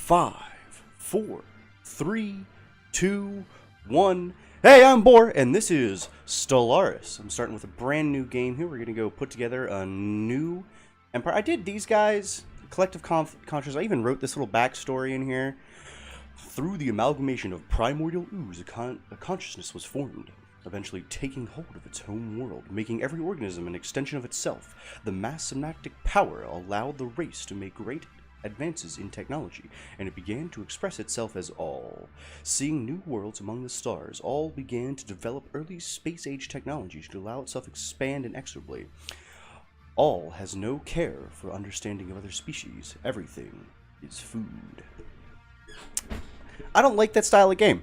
5, 4, 3, 2, 1. Hey, I'm Boar, and this is Stellaris. I'm starting with a brand new game here. We're going to go put together a new empire. I did these guys, collective consciousness. I even wrote this little backstory in here. Through the amalgamation of primordial ooze, a consciousness was formed, eventually taking hold of its home world, making every organism an extension of itself. The mass synaptic power allowed the race to make great advances in technology, and it began to express itself as all. Seeing new worlds among the stars, all began to develop early space-age technology to allow itself to expand inexorably. All has no care for understanding of other species. Everything is food. I don't like that style of game.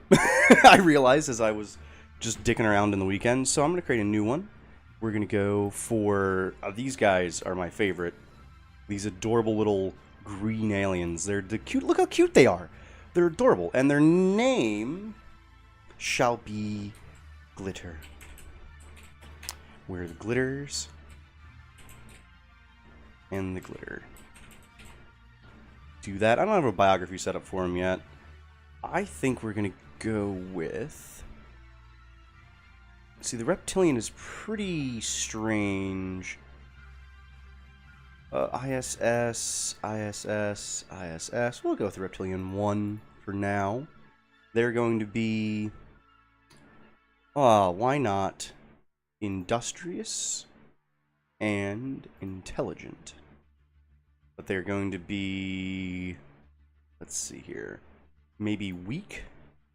I realized as I was just dicking around in the weekend, so I'm going to create a new one. We're going to go for... these guys are my favorite. These adorable little green aliens. They're the cute. Look how cute they are. They're adorable. And their name shall be Glitter. Where the glitters and the glitter. Do that. I don't have a biography set up for him yet. I think we're going to go with... See, the reptilian is pretty strange. ISS. We'll go with the reptilian 1 for now. They're going to be... why not? Industrious and intelligent. But they're going to be... Let's see here. Maybe weak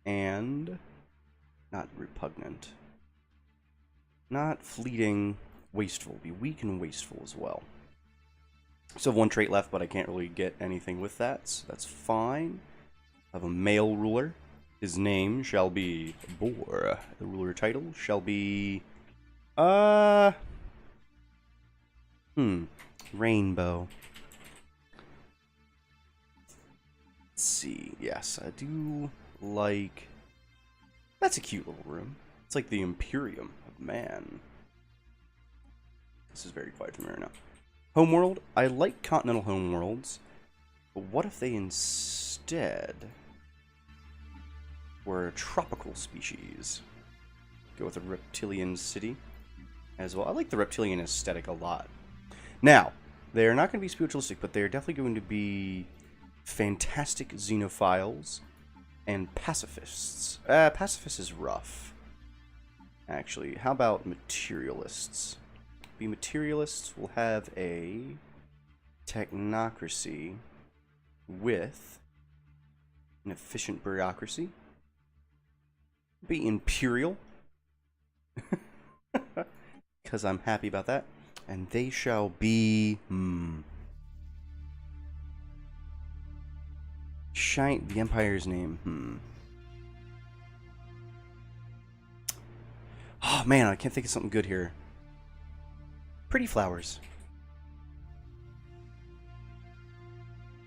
and not repugnant. Not fleeting, wasteful. Be weak and wasteful as well. Still have one trait left, but I can't really get anything with that, so that's fine. I have a male ruler. His name shall be Boar. The ruler title shall be... Rainbow. Let's see. Yes, I do like... That's a cute little room. It's like the Imperium of Man. This is very quiet for me right now. Homeworld. I like continental homeworlds, but what if they instead were a tropical species? Go with a reptilian city as well. I like the reptilian aesthetic a lot. Now, they're not going to be spiritualistic, but they're definitely going to be fantastic xenophiles and pacifists. Pacifist is rough. Actually, how about materialists? Be materialists will have a technocracy with an efficient bureaucracy. Be imperial, because I'm happy about that. And they shall be Shine the Empire's name. Oh man, I can't think of something good here. Pretty flowers.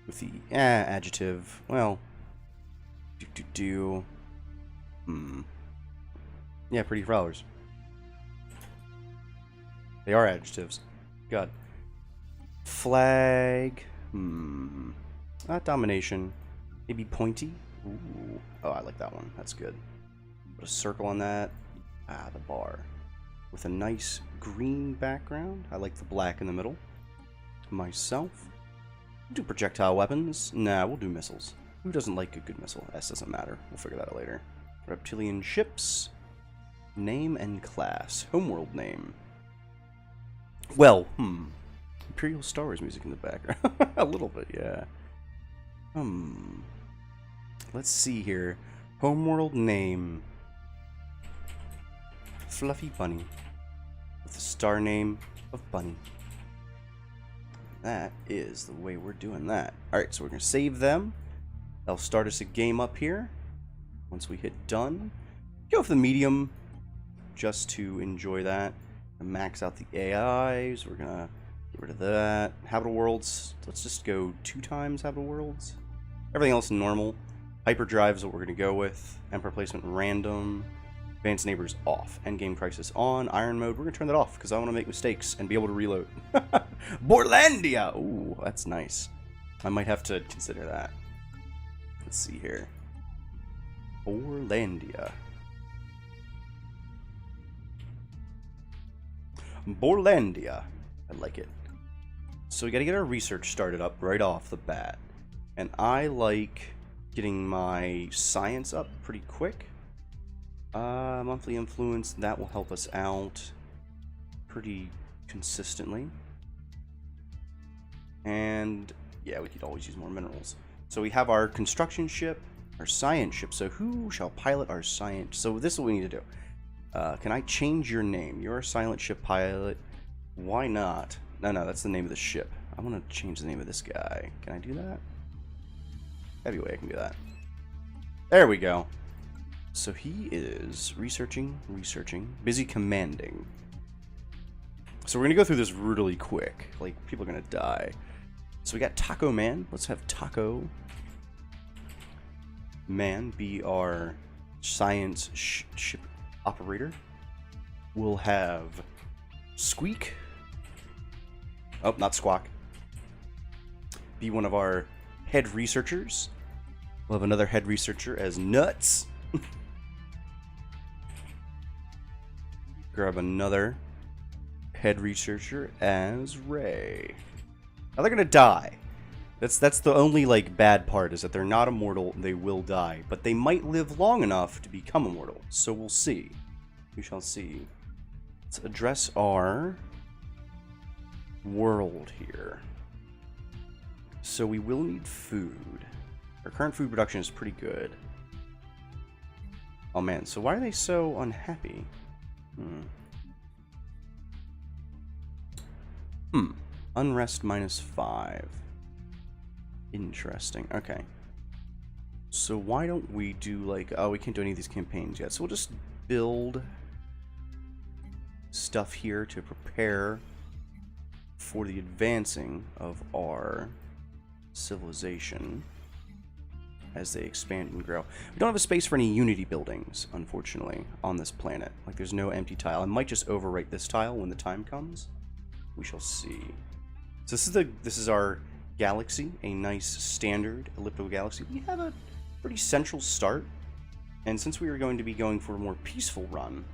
With the adjective. Well, yeah, pretty flowers. They are adjectives. God. Flag. Not domination. Maybe pointy. Ooh. Oh, I like that one. That's good. Put a circle on that. The bar. With a nice green background. I like the black in the middle. Myself. Do projectile weapons. Nah, we'll do missiles. Who doesn't like a good missile? S doesn't matter. We'll figure that out later. Reptilian ships. Name and class. Homeworld name. Well, Imperial Star Wars music in the background. A little bit, yeah. Let's see here. Homeworld name. Fluffy Bunny. With the star name of Bunny. That is the way we're doing that. Alright, so we're going to save them. They'll start us a game up here. Once we hit done. Go for the medium. Just to enjoy that. And max out the AIs. We're going to get rid of that. Habitable worlds. Let's just go 2 times habitable worlds. Everything else normal. Hyperdrive is what we're going to go with. Emperor placement random. Advanced neighbors off. Endgame crisis on. Iron mode. We're going to turn that off because I want to make mistakes and be able to reload. Borlandia! Ooh, that's nice. I might have to consider that. Let's see here. Borlandia. Borlandia. I like it. So we gotta get our research started up right off the bat. And I like getting my science up pretty quick. Monthly influence, that will help us out pretty consistently. And yeah, we could always use more minerals. So we have our construction ship, our science ship. So who shall pilot our science? So this is what we need to do. Can I change your name? You're a silent ship pilot. Why not? No, that's the name of the ship. I want to change the name of this guy. Can I do that? Heavyweight, I can do that. There we go. So he is researching, busy commanding. So we're going to go through this really quick. Like, people are going to die. So we got Taco Man. Let's have Taco Man be our science ship operator. We'll have Squeak. Oh, not Squawk. Be one of our head researchers. We'll have another head researcher as Nuts. Grab another head researcher as Ray. Now they're gonna die. That's the only like bad part, is that they're not immortal. They will die, but they might live long enough to become immortal. So we'll see. We shall see. Let's address our world here. So we will need food. Our current food production is pretty good. Oh man, so why are they so unhappy? Unrest -5. Interesting. Okay. So why don't we do like... Oh, we can't do any of these campaigns yet. So we'll just build stuff here to prepare for the advancing of our civilization as they expand and grow. We don't have a space for any Unity buildings, unfortunately, on this planet. Like, there's no empty tile. I might just overwrite this tile when the time comes. We shall see. So this is our galaxy, a nice standard elliptical galaxy. We have a pretty central start, and since we are going to be going for a more peaceful run,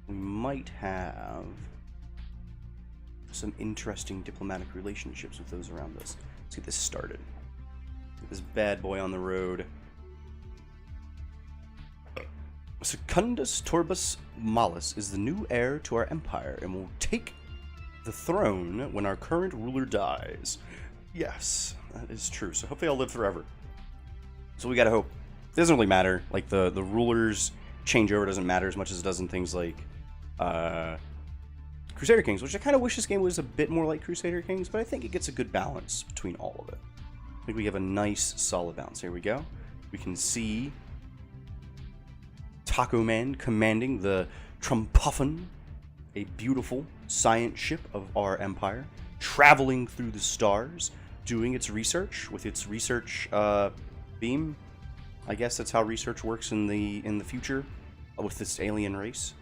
we might have some interesting diplomatic relationships with those around us. Let's get this started. Get this bad boy on the road. Secundus Torbus Malus is the new heir to our empire and will take the throne when our current ruler dies. Yes, that is true. So hopefully I'll live forever. So we gotta hope. It doesn't really matter. Like, the rulers changeover doesn't matter as much as it does in things like Crusader Kings, which I kind of wish this game was a bit more like Crusader Kings, but I think it gets a good balance between all of it. I think we have a nice, solid balance. Here we go. We can see Taco Man commanding the Trumpuffin, a beautiful science ship of our empire, traveling through the stars, doing its research with its research beam. I guess that's how research works in the future with this alien race.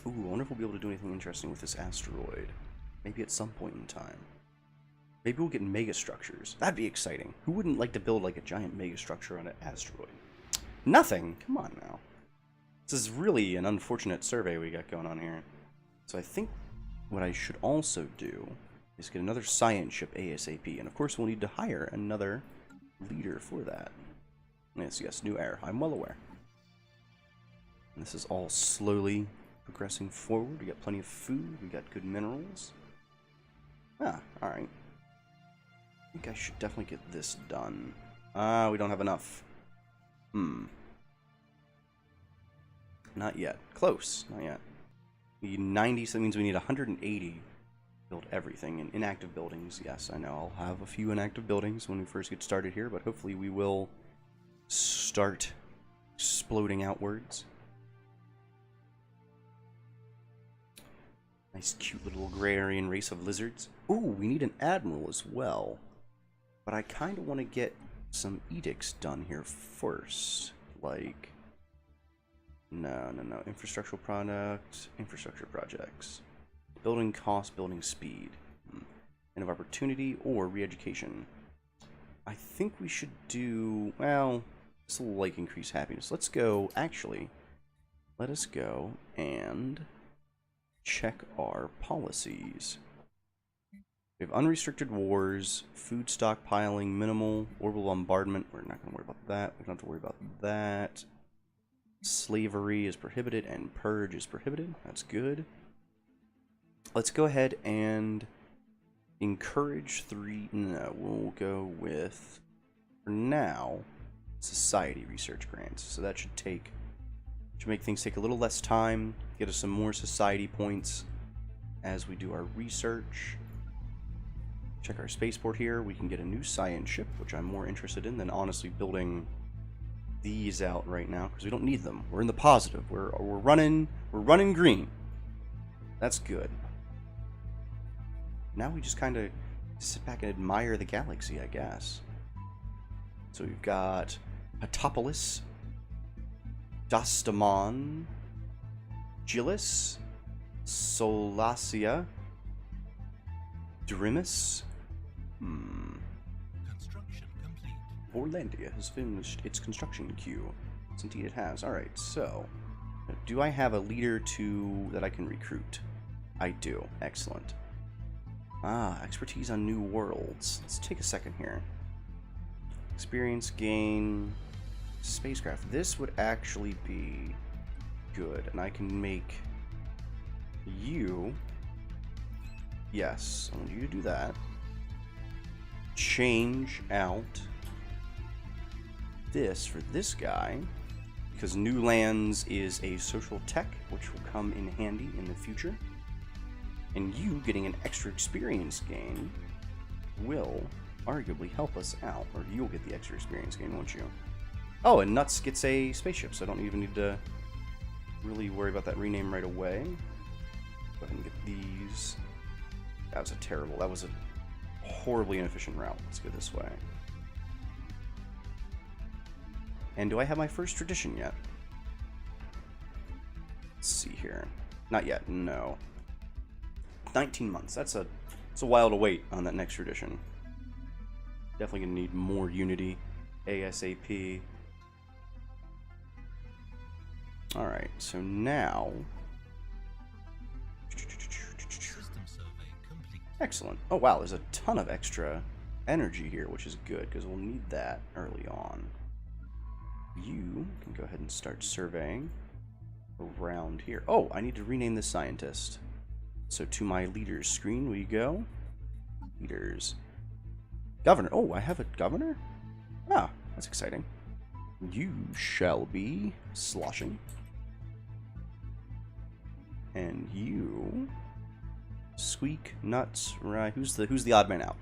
Ooh, I wonder if we'll be able to do anything interesting with this asteroid. Maybe at some point in time. Maybe we'll get megastructures. That'd be exciting. Who wouldn't like to build like a giant megastructure on an asteroid? Nothing. Come on now. This is really an unfortunate survey we got going on here. So I think what I should also do is get another science ship ASAP. And of course we'll need to hire another leader for that. Yes, new heir. I'm well aware. And this is all slowly progressing forward. We got plenty of food. We got good minerals. Ah, alright. I think I should definitely get this done. We don't have enough. Not yet. Close. Not yet. We need 90, so that means we need 180 to build everything. And inactive buildings, yes, I know. I'll have a few inactive buildings when we first get started here, but hopefully we will start exploding outwards. Nice cute little Grayarian race of lizards. Ooh, we need an admiral as well. But I kind of want to get some edicts done here first. Like, no. Infrastructure projects. Building cost, building speed. End of opportunity or re-education. I think we should do, well, this will like increase happiness. Let's go, actually, let us go and check our policies. We have unrestricted wars, food stockpiling, minimal, orbital bombardment. We're not going to worry about that. We don't have to worry about that. Slavery is prohibited and purge is prohibited. That's good. Let's go ahead and encourage no, we'll go with, for now, society research grants. So that should make things take a little less time, get us some more society points as we do our research. Check our spaceport here. We can get a new science ship, which I'm more interested in than honestly building these out right now, because we don't need them. We're in the positive. We're running green. That's good. Now we just kind of sit back and admire the galaxy, I guess. So we've got Petopolis, Dostamon, Gillis, Solacia, Drimis. Construction complete. Borlandia has finished its construction queue. Yes, indeed it has. Alright, so do I have a leader that I can recruit? I do. Excellent. Expertise on new worlds. Let's take a second here. Experience gain, spacecraft. This would actually be good, and I can make you. Yes, I want you to do that. Change out this for this guy, because New Lands is a social tech, which will come in handy in the future. And you getting an extra experience gain will arguably help us out. Or you'll get the extra experience gain, won't you? Oh, and Nuts gets a spaceship, so I don't even need to really worry about that rename right away. Go ahead and get these. That was a horribly inefficient route. Let's go this way. And do I have my first tradition yet? Let's see here. Not yet, no. 19 months. That's a while to wait on that next tradition. Definitely gonna need more unity ASAP. Alright, so now excellent. Oh wow, there's a ton of extra energy here, which is good, because we'll need that early on. You can go ahead and start surveying around here. Oh, I need to rename this scientist. So to my leaders screen we go. Leaders. Governor. Oh, I have a governor? Ah, that's exciting. You shall be sloshing. And you... Squeak, Nuts, right? Who's the odd man out?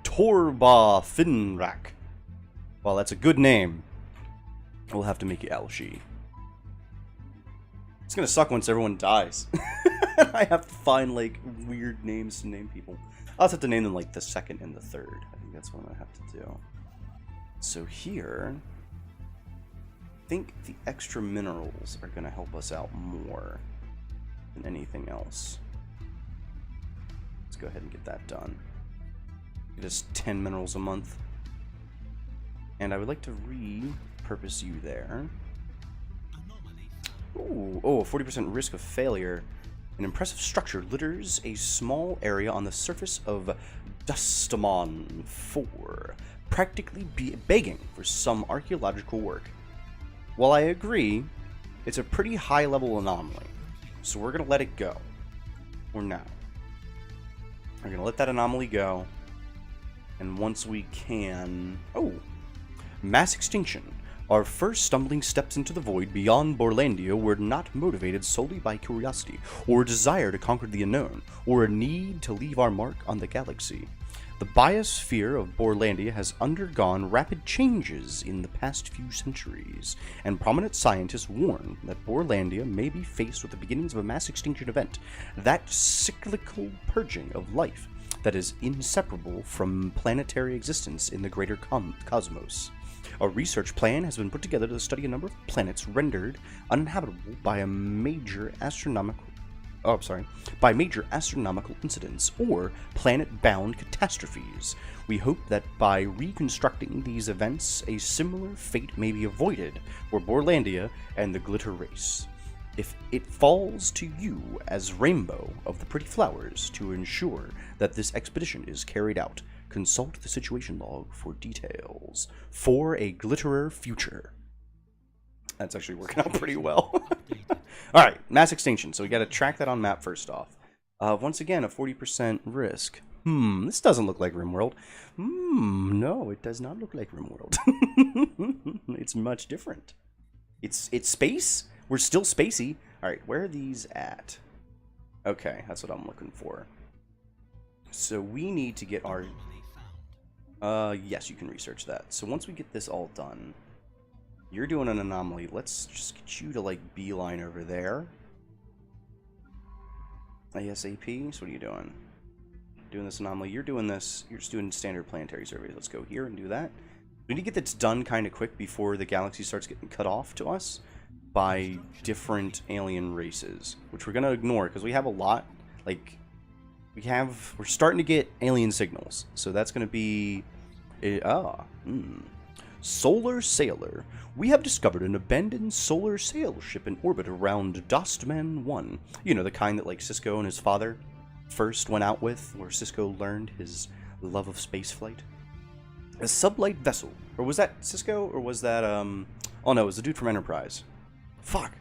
Torba Finrak. Well, that's a good name. We'll have to make you Alshi. It's gonna suck once everyone dies. I have to find like weird names to name people. I'll have to name them like the second and the third. I think that's what I have to do. So here, I think the extra minerals are gonna help us out more than anything else. Let's go ahead and get that done. Get us 10 minerals a month. And I would like to repurpose you there. Ooh, oh, 40% risk of failure. An impressive structure litters a small area on the surface of Dostamon 4, practically begging for some archaeological work. While I agree, it's a pretty high-level anomaly, so we're going to let it go. Or now. We're going to let that anomaly go, and once we can... Oh! Mass extinction. Our first stumbling steps into the void beyond Borlandia were not motivated solely by curiosity, or a desire to conquer the unknown, or a need to leave our mark on the galaxy. The biosphere of Borlandia has undergone rapid changes in the past few centuries, and prominent scientists warn that Borlandia may be faced with the beginnings of a mass extinction event, that cyclical purging of life that is inseparable from planetary existence in the greater cosmos. A research plan has been put together to study a number of planets rendered uninhabitable by a major astronomical by major astronomical incidents or planet-bound catastrophes. We hope that by reconstructing these events, a similar fate may be avoided for Borlandia and the Glitter Race. If it falls to you as Rainbow of the Pretty Flowers to ensure that this expedition is carried out, consult the situation log for details. For a glitterer future. That's actually working out pretty well. Alright, mass extinction. So we gotta track that on map first off. Once again, a 40% risk. This doesn't look like RimWorld. No, it does not look like RimWorld. It's much different. It's space? We're still spacey. Alright, where are these at? Okay, that's what I'm looking for. So we need to get our... yes, you can research that. So once we get this all done, you're doing an anomaly. Let's just get you to, like, beeline over there. ASAP. So what are you doing? Doing this anomaly. You're doing this. You're just doing standard planetary surveys. Let's go here and do that. We need to get this done kind of quick before the galaxy starts getting cut off to us by different alien races, which we're going to ignore because we have a lot. Like, we're starting to get alien signals. So that's going to be... Solar Sailor. We have discovered an abandoned solar sail ship in orbit around Dostman 1. You know, the kind that, like, Cisco and his father first went out with, where Cisco learned his love of spaceflight. A sublight vessel. Or was that Cisco, or was that, oh no, it was the dude from Enterprise. Fuck.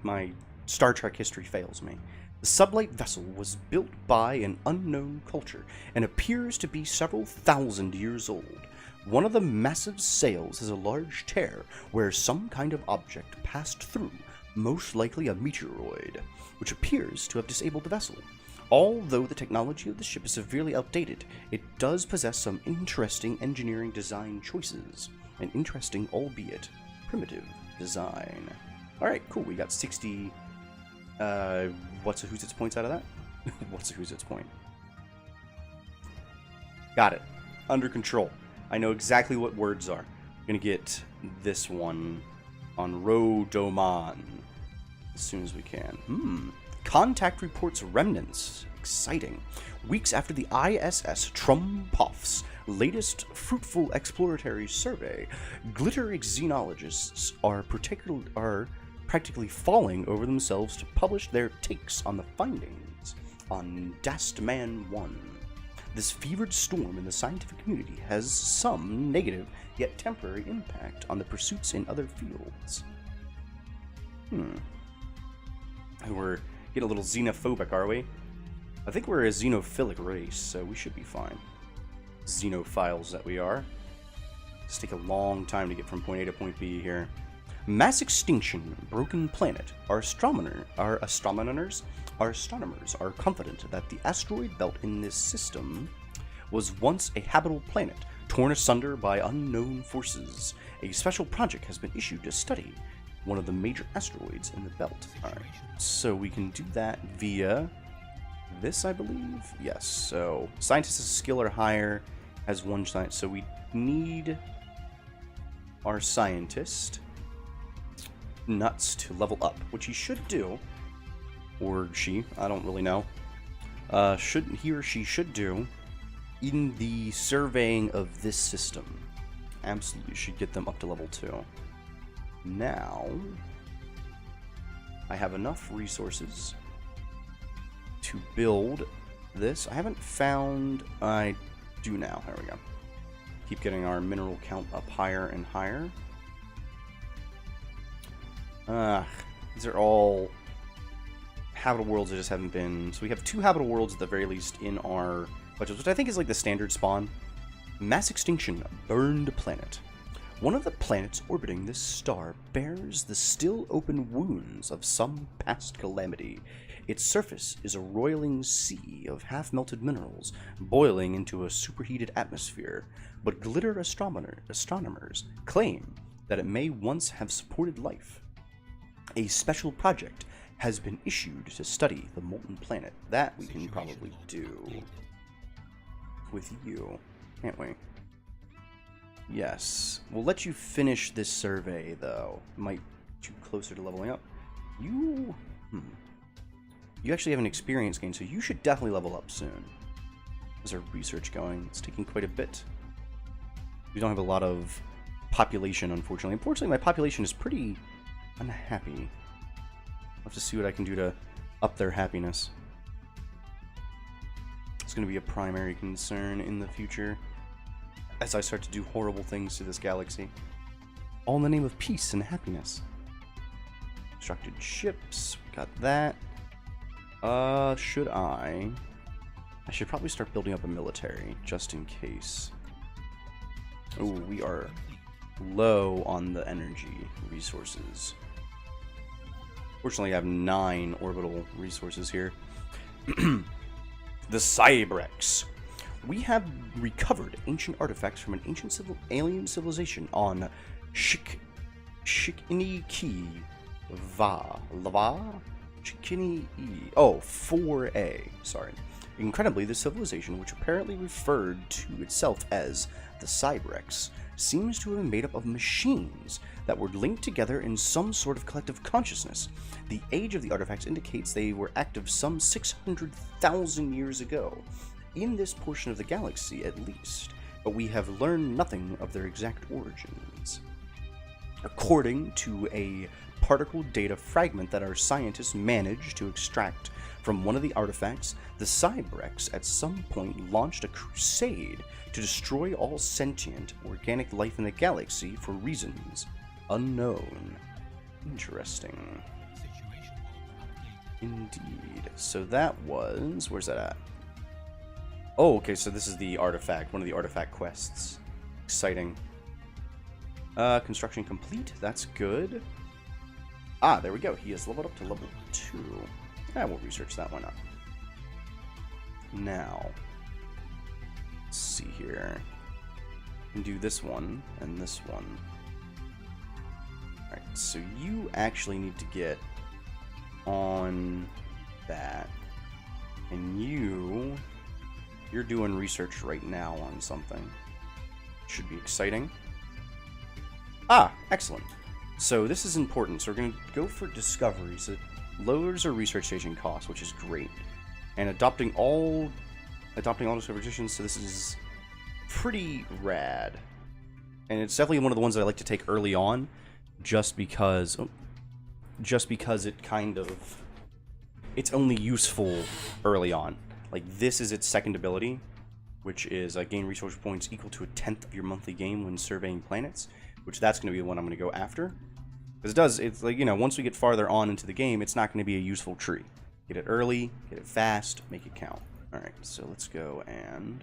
My Star Trek history fails me. The sublight vessel was built by an unknown culture and appears to be several thousand years old. One of the massive sails has a large tear where some kind of object passed through, most likely a meteoroid, which appears to have disabled the vessel. Although the technology of the ship is severely outdated, it does possess some interesting engineering design choices. An interesting, albeit primitive, design. Alright, cool. We got 60... what's a who's its points out of that? What's a who's its point? Got it. Under control. I know exactly what words are. I'm gonna get this one on Rodoman as soon as we can. Contact reports remnants. Exciting. Weeks after the ISS Trumpoff's latest fruitful exploratory survey, glitter xenologists are practically falling over themselves to publish their takes on the findings on Dastman 1. This fevered storm in the scientific community has some negative yet temporary impact on the pursuits in other fields. We're getting a little xenophobic, are we? I think we're a xenophilic race, so we should be fine. Xenophiles that we are. It's take a long time to get from point A to point B here. Mass extinction, broken planet. Our astronomers are confident that the asteroid belt in this system was once a habitable planet, torn asunder by unknown forces. A special project has been issued to study one of the major asteroids in the belt. Alright, so we can do that via this, I believe? Yes, so scientist's skill or higher has one science, so we need our scientist nuts to level up, which he should do, or she, I don't really know, he or she should do in the surveying of this system. Absolutely should get them up to level 2. Now, I have enough resources to build this. I haven't found... I do now. There we go. Keep getting our mineral count up higher and higher. These are all habitable worlds that just haven't been... So we have 2 habitable worlds at the very least in our budget, which I think is like the standard spawn. Mass extinction, burned planet. One of the planets orbiting this star bears the still open wounds of some past calamity. Its surface is a roiling sea of half-melted minerals, boiling into a superheated atmosphere, but glitter astronomers claim that it may once have supported life. A special project has been issued to study the molten planet. That we can probably do with you, can't we? Yes. We'll let you finish this survey, though. Might get you closer to leveling up. You You actually have an experience gain, so you should definitely level up soon. There's our research going. It's taking quite a bit. We don't have a lot of population, unfortunately. Unfortunately, my population is pretty unhappy. I'll have to see what I can do to up their happiness. It's going to be a primary concern in the future as I start to do horrible things to this galaxy. All in the name of peace and happiness. Constructed ships. Got that. Should I should probably start building up a military, just in case. Oh, we are low on the energy resources. Fortunately, I have 9 orbital resources here. The Cybrex. We have recovered ancient artifacts from an ancient alien civilization on Shikini-Ki Lava? Shikini-E. Oh, 4A. Sorry. Incredibly, the civilization, which apparently referred to itself as the Cybrex, seems to have been made up of machines that were linked together in some sort of collective consciousness. The age of the artifacts indicates they were active some 600,000 years ago, in this portion of the galaxy at least, but we have learned nothing of their exact origins. According to a particle data fragment that our scientists managed to extract from one of the artifacts, the Cybrex at some point launched a crusade to destroy all sentient organic life in the galaxy for reasons unknown. Interesting. Indeed. So that was... where's that at? Oh, okay, so this is the artifact, one of the artifact quests. Exciting. Construction complete. That's good. Ah, there we go. He has leveled up to level 2. Yeah, we'll research that one up. Now, let's see here. We can do this one and this one. Alright, so you actually need to get on that. And you're doing research right now on something. Should be exciting. Ah, excellent. So this is important. So we're going to go for discoveries. It lowers our research station cost, which is great. And adopting all discovery stations, so this is pretty rad. And it's definitely one of the ones that I like to take early on, just because it kind of, it's only useful early on. Like, this is its second ability, which is gain resource points equal to 1/10 of your monthly gain when surveying planets, which that's going to be the one I'm going to go after. Because it's like, you know, once we get farther on into the game, it's not going to be a useful tree. Get it early, get it fast, make it count. Alright, so let's go and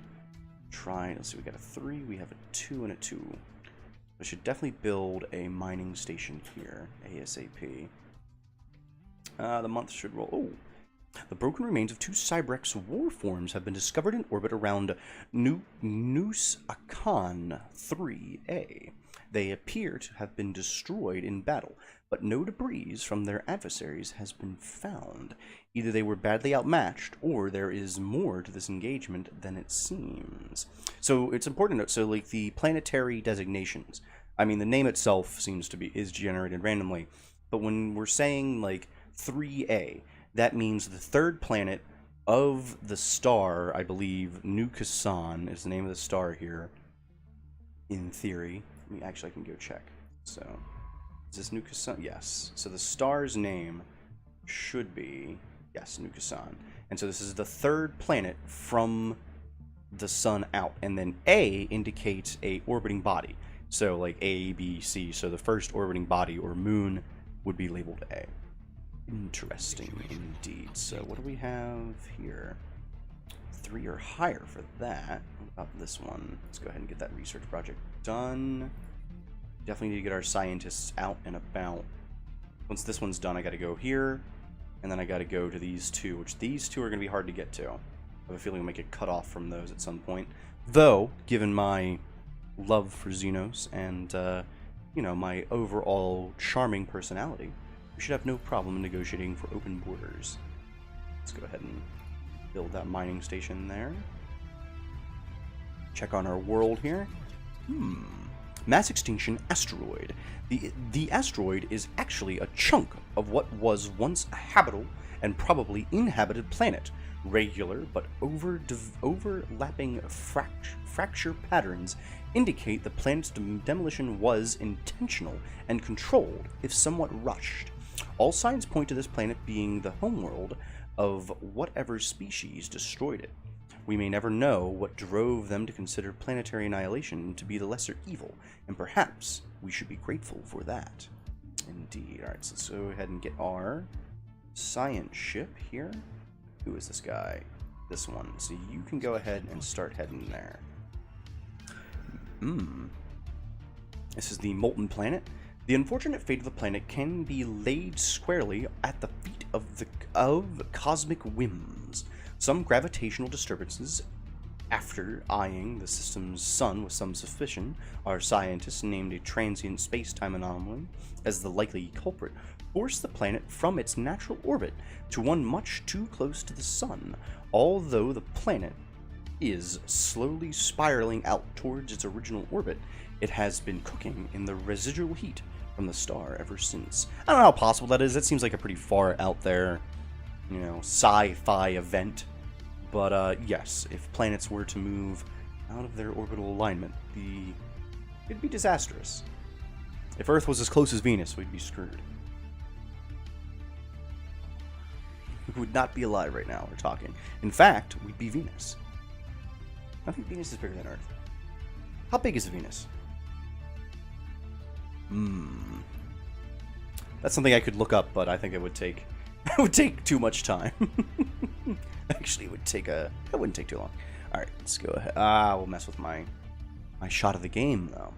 try, let's see, we got a 3, we have a 2, and a 2. I should definitely build a mining station here, ASAP. The month should roll. Oh! The broken remains of 2 Cybrex warforms have been discovered in orbit around Nous Akan 3A. They appear to have been destroyed in battle, but no debris from their adversaries has been found. Either they were badly outmatched, or there is more to this engagement than it seems. So it's important to note, so like the planetary designations, I mean the name itself is generated randomly, but when we're saying like 3A, that means the third planet of the star, I believe, New Kasan is the name of the star here, in theory. I can go check. So, is this New Kasan? Yes. So the star's name should be, yes, New Kasan. And so this is the third planet from the sun out. And then A indicates a orbiting body. So like A, B, C. So the first orbiting body or moon would be labeled A. Interesting indeed. So what do we have here? 3 or higher for that. What about this one? Let's go ahead and get that research project done. Definitely need to get our scientists out and about. Once this one's done, I gotta go here, and then I gotta go to these 2, which these 2 are gonna be hard to get to. I have a feeling I'll make a cut off from those at some point. Though, given my love for Xenos and, you know, my overall charming personality, we should have no problem negotiating for open borders. Let's go ahead and build that mining station there. Check on our world here. Mass extinction asteroid. The asteroid is actually a chunk of what was once a habitable and probably inhabited planet. Regular but overlapping fracture patterns indicate the planet's demolition was intentional and controlled, if somewhat rushed. All signs point to this planet being the homeworld of whatever species destroyed it. We may never know what drove them to consider planetary annihilation to be the lesser evil, and perhaps we should be grateful for that. Indeed. Alright, so let's go ahead and get our science ship here. Who is this guy? This one. So you can go ahead and start heading there. This is the molten planet. The unfortunate fate of the planet can be laid squarely at the feet of cosmic whims. Some gravitational disturbances. After eyeing the system's sun with some suspicion, our scientists named a transient space-time anomaly as the likely culprit, forced the planet from its natural orbit to one much too close to the sun. Although the planet is slowly spiraling out towards its original orbit, it has been cooking in the residual heat from the star ever since. I don't know how possible that is. That seems like a pretty far out there, sci-fi event. But yes, if planets were to move out of their orbital alignment, it'd be disastrous. If Earth was as close as Venus, we'd be screwed. We would not be alive right now, we're talking. In fact, we'd be Venus. I think Venus is bigger than Earth. How big is Venus? That's something I could look up, but I think it would take too much time. Actually, it wouldn't take too long. Alright, let's go ahead. We'll mess with my shot of the game, though.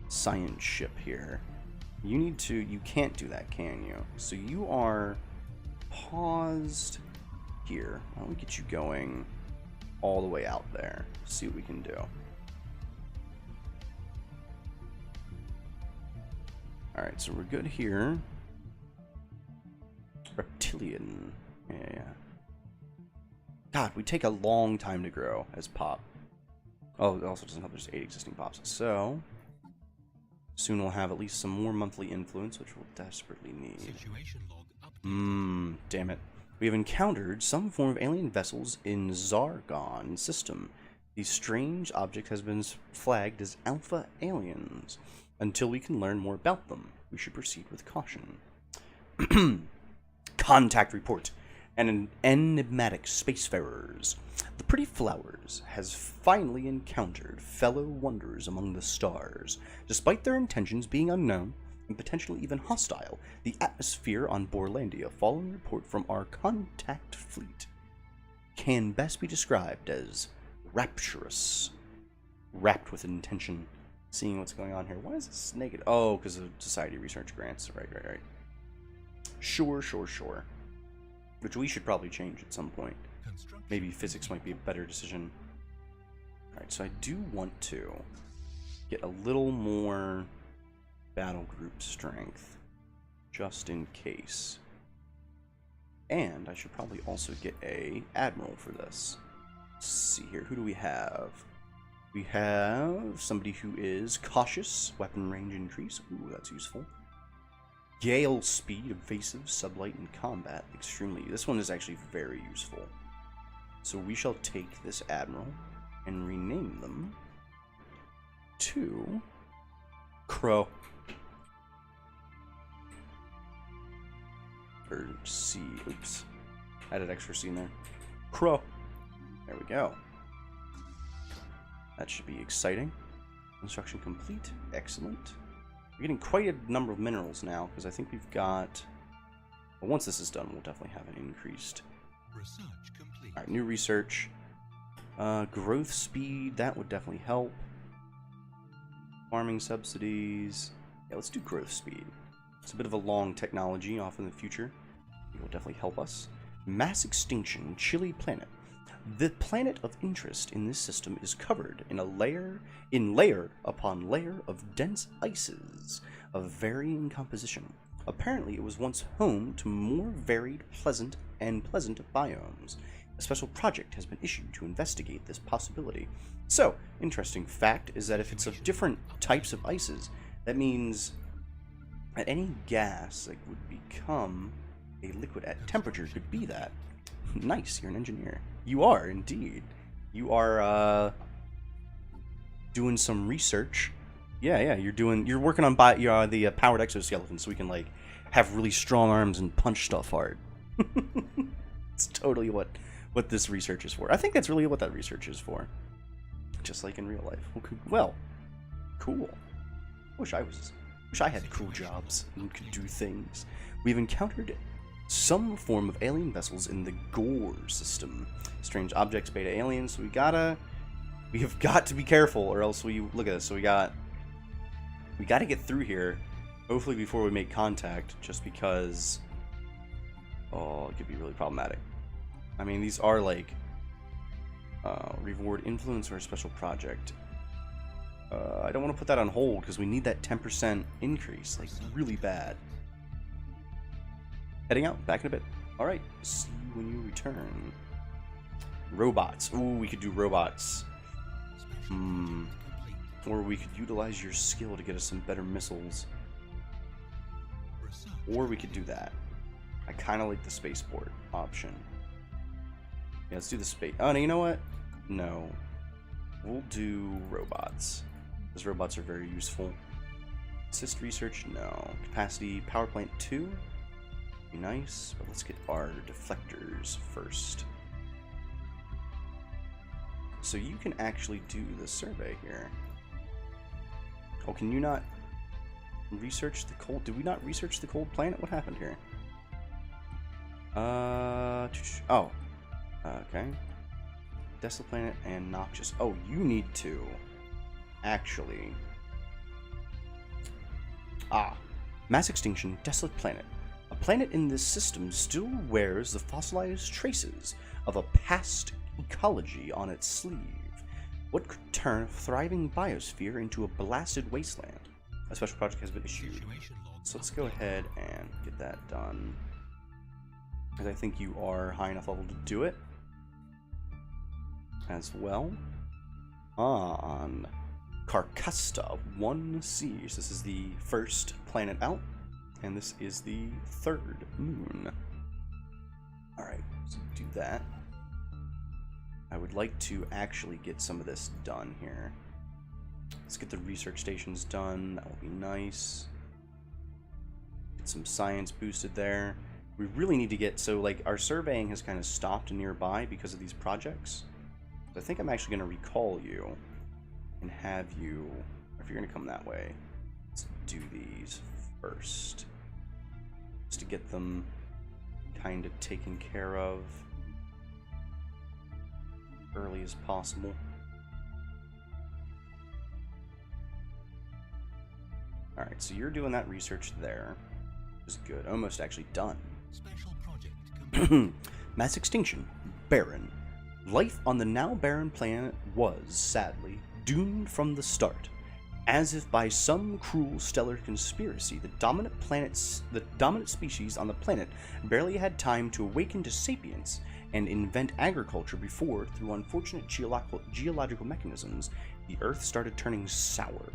Science ship here. You can't do that, can you? So you are paused here. Why don't we get you going all the way out there? See what we can do. Alright, so we're good here. Reptilian. Yeah. God, we take a long time to grow as pop. Oh, it also doesn't help there's 8 existing pops. So, soon we'll have at least some more monthly influence, which we'll desperately need. Damn it. We have encountered some form of alien vessels in Zargon system. These strange objects has been flagged as alpha aliens. Until we can learn more about them, we should proceed with caution. Contact report. And enigmatic spacefarers. The Pretty Flowers has finally encountered fellow wanderers among the stars. Despite their intentions being unknown and potentially even hostile, the atmosphere on Borlandia, following report from our contact fleet, can best be described as rapturous. Wrapped with intention. Seeing what's going on here. Why is this negative? Oh, because of society research grants. Right. Sure. Which we should probably change at some point. Maybe physics might be a better decision. Alright, so I do want to get a little more battle group strength. Just in case. And I should probably also get a admiral for this. Let's see here. Who do we have? We have somebody who is cautious. Weapon range increase. Ooh, that's useful. Gale speed, evasive, sublight, and combat. Extremely. This one is actually very useful. So we shall take this admiral and rename them to Crow. Or C. Oops. Added extra C in there. Crow. There we go. That should be exciting. Construction complete. Excellent. We're getting quite a number of minerals now, because I think we've got... Well, once this is done, we'll definitely have an increased... Research complete. Alright, new research. Growth speed, that would definitely help. Farming subsidies. Yeah, let's do growth speed. It's a bit of a long technology off in the future. It will definitely help us. Mass extinction, chilly planet. The planet of interest in this system is covered in layer upon layer of dense ices of varying composition. Apparently, it was once home to more varied, pleasant biomes. A special project has been issued to investigate this possibility. So, interesting fact is that if it's of different types of ices, that means that any gas that would become a liquid at temperature could be that. Nice, you're an engineer. You are, indeed. You are, doing some research. Yeah, you're working on the powered exoskeleton so we can, like, have really strong arms and punch stuff hard. It's totally what this research is for. I think that's really what that research is for. Just like in real life. Well, cool. Wish I had cool jobs and could do things. We've encountered some form of alien vessels in the Gore system. Strange objects, beta aliens, so we have got to be careful, or else look at this. So we got to get through here, hopefully before we make contact, just because, it could be really problematic. I mean, these are like, reward influence or a special project. I don't want to put that on hold, because we need that 10% increase, like, really bad. Heading out, back in a bit. Alright, see you when you return. Robots. Ooh, we could do robots. Or we could utilize your skill to get us some better missiles. Or we could do that. I kind of like the spaceport option. Yeah, let's do the space. Oh, no, you know what? No. We'll do robots. Because robots are very useful. Assist research? No. Capacity power plant 2? Be nice, but let's get our deflectors first. So you can actually do the survey here. Oh, can you not research the cold? Did we not research the cold planet? What happened here? Okay. Desolate planet and noxious. Oh, you need to actually. Mass extinction, desolate planet. A planet in this system still wears the fossilized traces of a past ecology on its sleeve. What could turn a thriving biosphere into a blasted wasteland? A special project has been issued. So let's go ahead and get that done. Because I think you are high enough level to do it. As well. On Carcasta 1C. So this is the first planet out. And this is the third moon. Alright, so do that. I would like to actually get some of this done here. Let's get the research stations done. That will be nice. Get some science boosted there. We really need to get, so like our surveying has kind of stopped nearby because of these projects. So I think I'm actually going to recall you and have you, if you're going to come that way, let's do these first. Just to get them kind of taken care of early as possible. Alright, so you're doing that research there. Which is good. Almost actually done. Special project Mass extinction. Barren. Life on the now barren planet was, sadly, doomed from the start. As if by some cruel stellar conspiracy, the dominant species on the planet barely had time to awaken to sapience and invent agriculture before, through unfortunate geological mechanisms, the Earth started turning sour.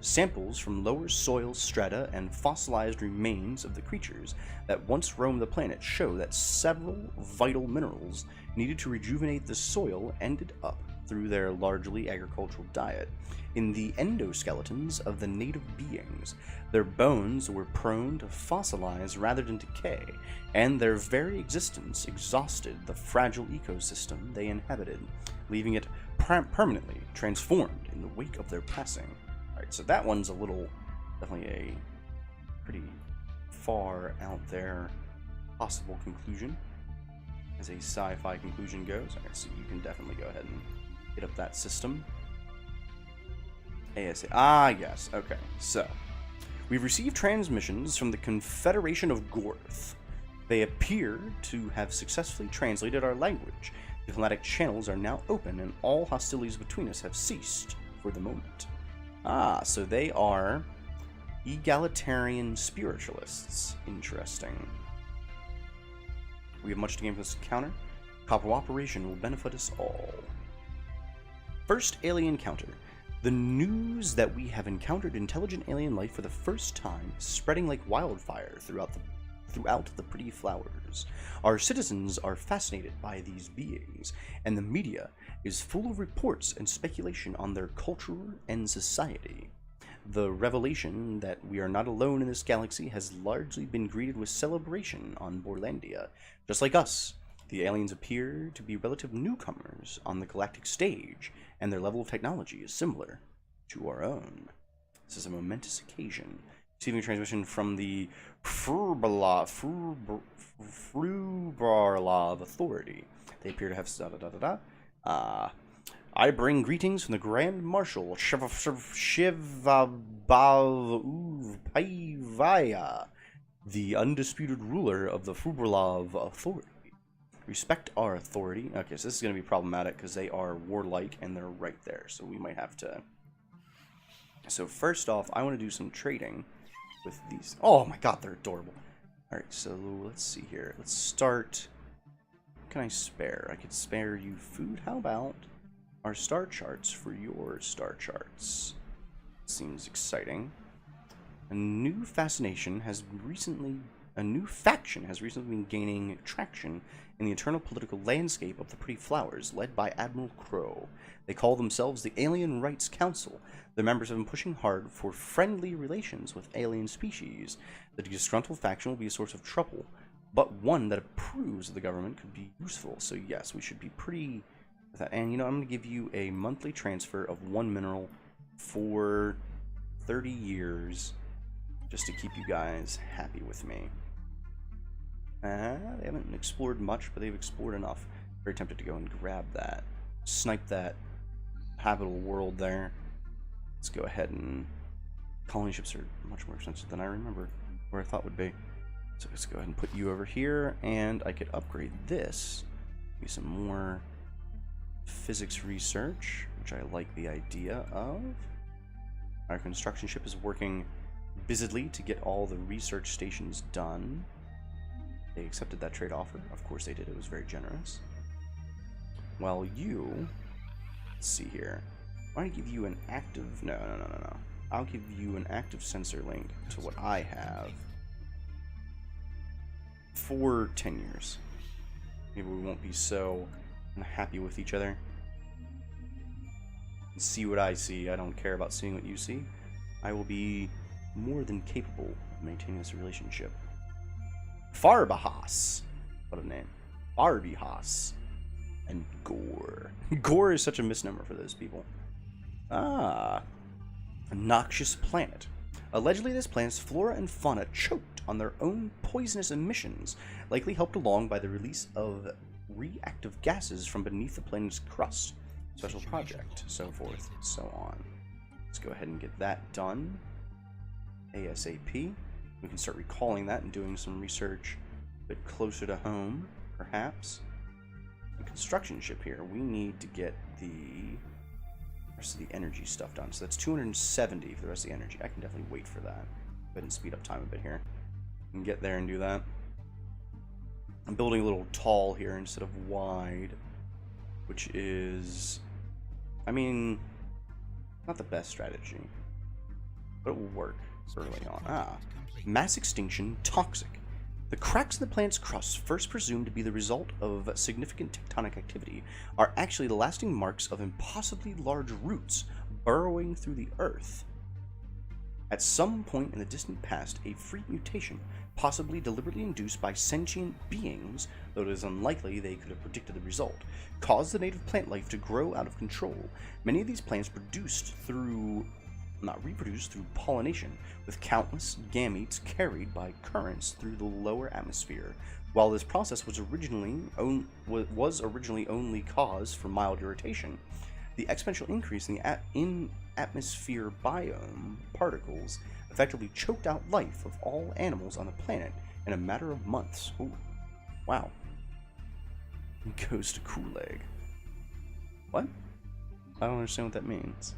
Samples from lower soil strata and fossilized remains of the creatures that once roamed the planet show that several vital minerals needed to rejuvenate the soil ended up, through their largely agricultural diet, in the endoskeletons of the native beings. Their bones were prone to fossilize rather than decay, and their very existence exhausted the fragile ecosystem they inhabited, leaving it permanently transformed in the wake of their passing. Alright, so that one's definitely a pretty far out there possible conclusion, as a sci-fi conclusion goes. Alright, so you can definitely go ahead and hit up that system. ASA. Yes. Okay. So, we've received transmissions from the Confederation of Gorth. They appear to have successfully translated our language. Diplomatic channels are now open, and all hostilities between us have ceased for the moment. So they are egalitarian spiritualists. Interesting. We have much to gain from this encounter. Cooperation will benefit us all. First alien encounter. The news that we have encountered intelligent alien life for the first time is spreading like wildfire throughout the pretty flowers. Our citizens are fascinated by these beings, and the media is full of reports and speculation on their culture and society. The revelation that we are not alone in this galaxy has largely been greeted with celebration on Borlandia. Just like us, the aliens appear to be relative newcomers on the galactic stage, and their level of technology is similar to our own. This is a momentous occasion. Receiving a transmission from the Frubarlov Authority. They appear to have I bring greetings from the Grand Marshal Shivabavaya, the undisputed ruler of the Frubarlov Authority. Respect our authority. Okay, so this is going to be problematic because they are warlike and they're right there, so we might have to... So first off, I want to do some trading with these. Oh my god, they're adorable. Alright, so let's see here. Let's start... What can I spare? I could spare you food. How about our star charts for your star charts? Seems exciting. A new faction has recently been gaining traction in the internal political landscape of the Pretty Flowers, led by Admiral Crow. They call themselves the Alien Rights Council. Their members have been pushing hard for friendly relations with alien species. The disgruntled faction will be a source of trouble, but one that approves of the government could be useful. So yes, we should be pretty with that. And you know, I'm going to give you a monthly transfer of 1 mineral for 30 years, just to keep you guys happy with me. They haven't explored much, but they've explored enough. Very tempted to go and grab that. Snipe that habitable world there. Let's go ahead and... Colony ships are much more expensive than I remember, where I thought would be. So let's go ahead and put you over here, and I could upgrade this. Do some more physics research, which I like the idea of. Our construction ship is working busily to get all the research stations done. They accepted that trade offer. Of course they did. It was very generous. While you... Let's see here. I want to give you an active... No. I'll give you an active sensor link to what I have for 10 years. Maybe we won't be so unhappy with each other. See what I see. I don't care about seeing what you see. I will be more than capable of maintaining this relationship. Farbahas. What a name. Barbihas. And Gore. Gore is such a misnomer for those people. A noxious planet. Allegedly, this planet's flora and fauna choked on their own poisonous emissions, likely helped along by the release of reactive gases from beneath the planet's crust. Special project, so forth, so on. Let's go ahead and get that done. ASAP. We can start recalling that and doing some research a bit closer to home, perhaps. The construction ship here, we need to get the rest of the energy stuff done. So that's 270 for the rest of the energy. I can definitely wait for that. Go ahead and speed up time a bit here. And get there and do that. I'm building a little tall here instead of wide, which is, I mean, not the best strategy, but it will work early on. Mass extinction toxic. The cracks in the planet's crust, first presumed to be the result of significant tectonic activity, are actually the lasting marks of impossibly large roots burrowing through the Earth. At some point in the distant past, a freak mutation, possibly deliberately induced by sentient beings, though it is unlikely they could have predicted the result, caused the native plant life to grow out of control. Many of these plants reproduced through pollination, with countless gametes carried by currents through the lower atmosphere. While this process was originally only cause for mild irritation, the exponential increase in atmosphere biome particles effectively choked out life of all animals on the planet in a matter of months. Ooh, wow. Goes to Kool-Aid. What? I don't understand what that means.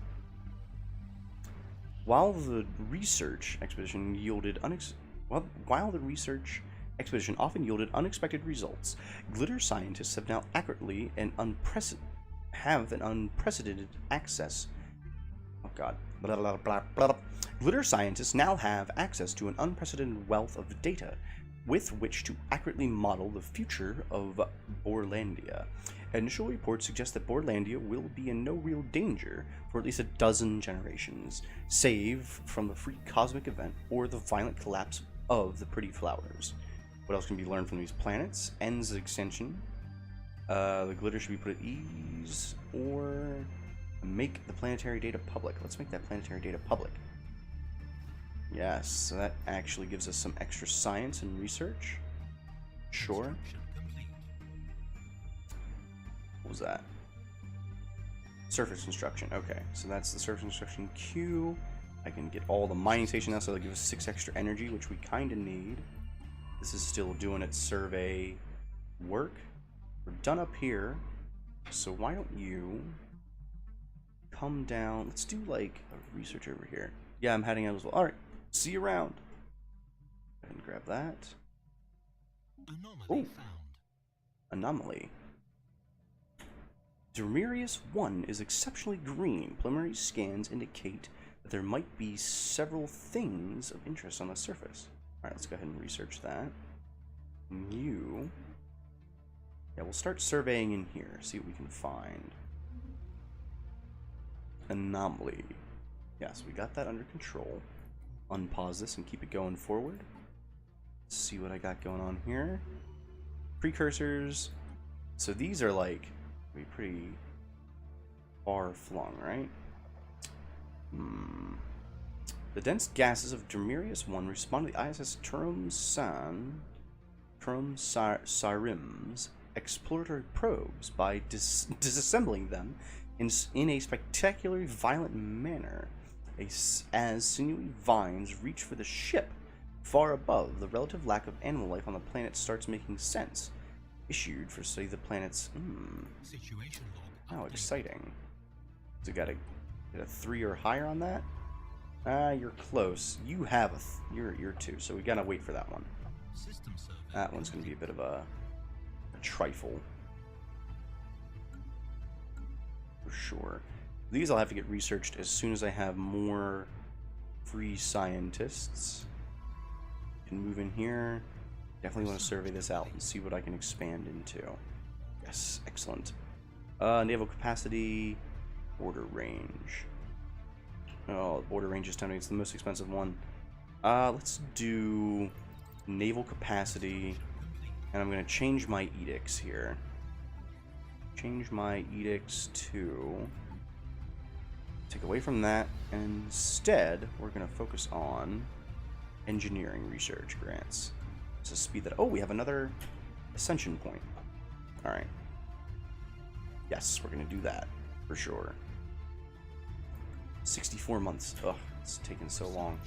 While the research expedition yielded expedition often yielded unexpected results. Glitter scientists have now accurately and unprecedented access. Oh god. Blah, blah, blah, blah, blah. Glitter scientists now have access to an unprecedented wealth of data with which to accurately model the future of Borlandia. Initial reports suggest that Borlandia will be in no real danger for at least a dozen generations, save from the free cosmic event or the violent collapse of the pretty flowers. What else can be learned from these planets? Ends extension. The glitter should be put at ease, or make the planetary data public. Let's make that planetary data public. Yes, so that actually gives us some extra science and research. Sure. What was that? Surface construction. Okay, so that's the surface construction queue. I can get all the mining station now, so that'll give us 6 extra energy, which we kind of need. This is still doing its survey work. We're done up here, so why don't you come down? Let's do like a research over here. Yeah, I'm heading out as well. All right, see you around. Go ahead and grab that. Anomaly found. Anomaly. Dromerius 1 is exceptionally green. Preliminary scans indicate that there might be several things of interest on the surface. Alright, let's go ahead and research that. New. Yeah, we'll start surveying in here, see what we can find. Anomaly. Yes, we got that under control. Unpause this and keep it going forward. Let's see what I got going on here. Precursors. So these are like pretty far flung, right? The dense gases of Dromerius 1 respond to the ISS Sarim's exploratory probes by disassembling them in a spectacularly violent manner, as sinewy vines reach for the ship far above. The relative lack of animal life on the planet starts making sense. Issued for study the planet's situation log. How exciting. So got to get a 3 or higher on that. You're close. You have you're 2, so we gotta wait for that one. That one's gonna be a bit of a trifle for sure. These I'll have to get researched as soon as I have more free scientists. Can move in here. Definitely want to survey this out and see what I can expand into. Yes, excellent. Naval capacity, border range. Oh, border range is tempting. It's the most expensive one. Let's do naval capacity, and I'm going to change my edicts here. Change my edicts to take away from that, and instead we're going to focus on engineering research grants. To speed that. Oh, we have another ascension point. All right. Yes, we're gonna do that for sure. 64 months. Ugh, it's taken so long.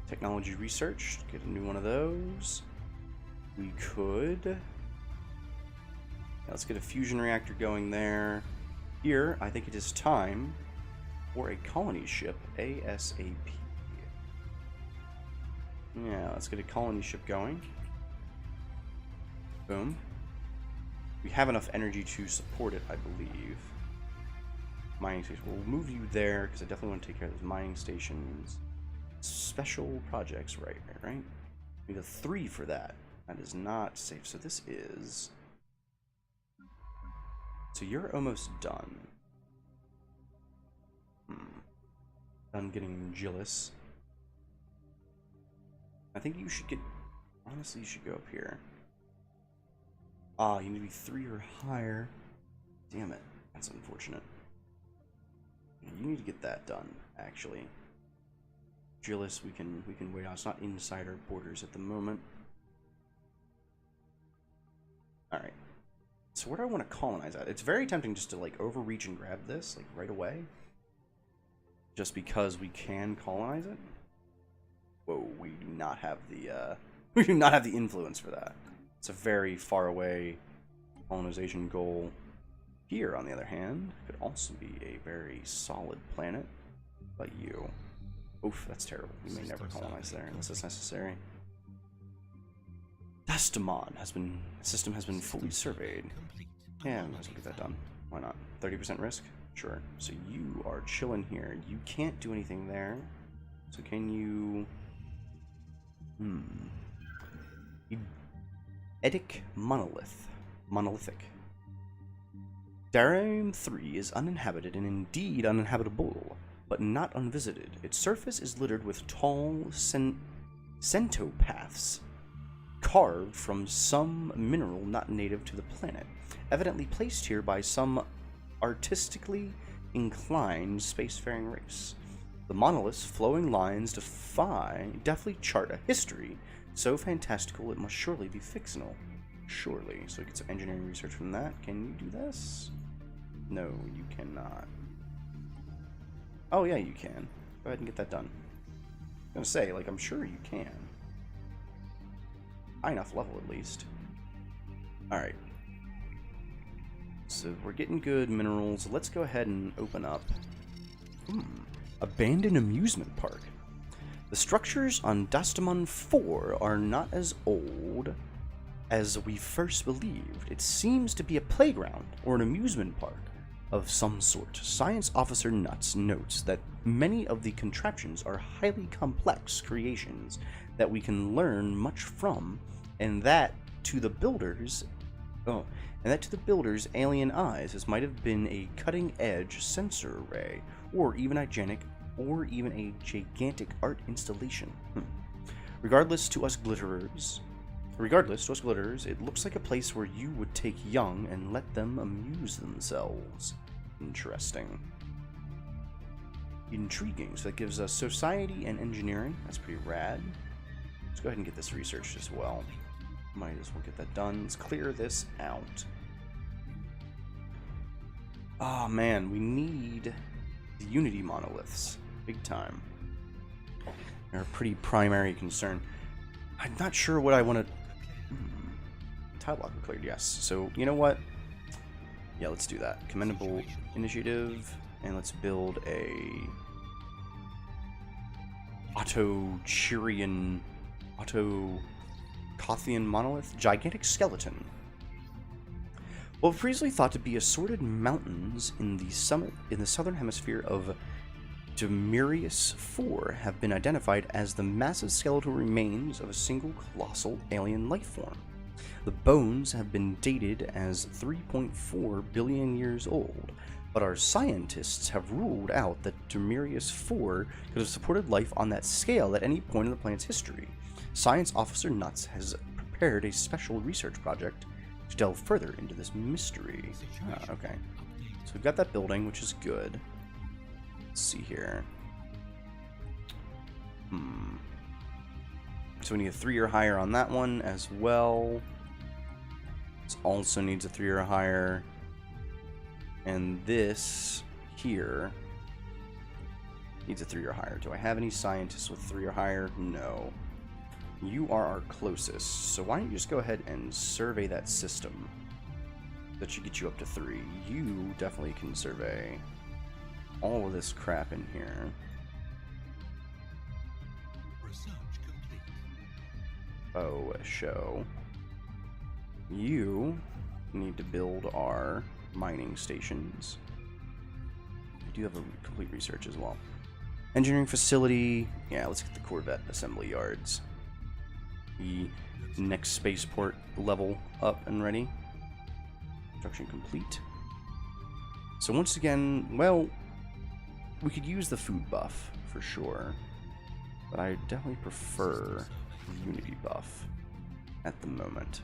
Technology research. Get a new one of those. We could. Yeah, let's get a fusion reactor going there. Here, I think it is time for a colony ship ASAP. Yeah, let's get a colony ship going. Boom. We have enough energy to support it, I believe. Mining station. We'll move you there, because I definitely want to take care of those mining stations. Special projects, right? We need a 3 for that. That is not safe. So this is... So you're almost done. Done getting Gillis. I think you should get... Honestly, you should go up here. Ah, you need to be 3 or higher. Damn it. That's unfortunate. You need to get that done, actually. Gillis, we can wait on. It's not inside our borders at the moment. Alright. So where do I want to colonize at? It's very tempting just to, like, overreach and grab this, like, right away. Just because we can colonize it. Whoa, we do not have the we do not have the influence for that. It's a very far away colonization goal. Here, on the other hand, could also be a very solid planet. But you, oof, that's terrible. We may never colonize there unless it's necessary. System has been fully surveyed. Yeah, might as well get that done. Why not? 30% risk? Sure. So you are chilling here. You can't do anything there. So can you... Edic Monolithic. Darim 3 is uninhabited and indeed uninhabitable, but not unvisited. Its surface is littered with tall centopaths carved from some mineral not native to the planet, evidently placed here by some artistically inclined spacefaring race. The monolith's flowing lines deftly chart a history so fantastical it must surely be fictional. Surely. So we get some engineering research from that. Can you do this? No, you cannot. Oh yeah, you can. Go ahead and get that done. I'm gonna say, like, I'm sure you can. High enough level, at least. Alright. So we're getting good minerals. Let's go ahead and open up. Abandoned amusement park. The structures on Dastamon 4 are not as old as we first believed. It seems to be a playground or an amusement park of some sort. Science Officer Nuts notes that many of the contraptions are highly complex creations that we can learn much from, and that to the builders, alien eyes, this might have been a cutting-edge sensor array, or even a gigantic art installation. Regardless to us glitterers, it looks like a place where you would take young and let them amuse themselves. Interesting. Intriguing. So that gives us society and engineering. That's pretty rad. Let's go ahead and get this researched as well. Might as well get that done. Let's clear this out. Oh man, we need the Unity monoliths. Big time. They're a pretty primary concern. I'm not sure what I want to... Tile blocker cleared, yes. So, you know what? Yeah, let's do that. Commendable initiative. And let's build a... Autochirian... Autocothian monolith? Gigantic skeleton. Well, previously thought to be assorted mountains in the southern hemisphere of Demurius 4 have been identified as the massive skeletal remains of a single colossal alien life form. The bones have been dated as 3.4 billion years old, but our scientists have ruled out that Demurius 4 could have supported life on that scale at any point in the planet's history. Science Officer Nuts has prepared a special research project to delve further into this mystery. Okay. So we've got that building, which is good. Let's see here. So we need a 3 or higher on that one as well. This also needs a 3 or higher. And this here needs a 3 or higher. Do I have any scientists with 3 or higher? No. You are our closest. So why don't you just go ahead and survey that system? That should get you up to 3. You definitely can survey all of this crap in here. Research complete. Oh, show. You need to build our mining stations. We do have a complete research as well. Engineering facility. Yeah, let's get the Corvette assembly yards. The next spaceport level up and ready. Construction complete. So once again, well, we could use the food buff for sure, but I definitely prefer the Unity buff at the moment.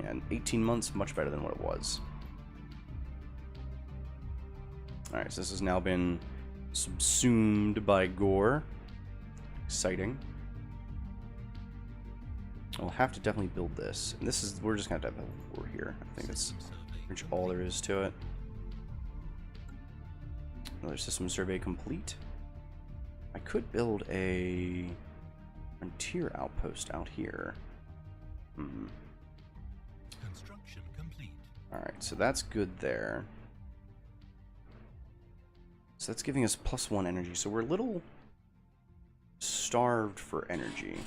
And 18 months, much better than what it was. Alright, so this has now been subsumed by gore. Exciting. I'll have to definitely build this. And this is, we're just gonna have to have a war here. I think that's pretty much all there is to it. Another system survey complete. I could build a frontier outpost out here. Construction complete. Alright, so that's good there. So that's giving us +1 energy. So we're a little starved for energy.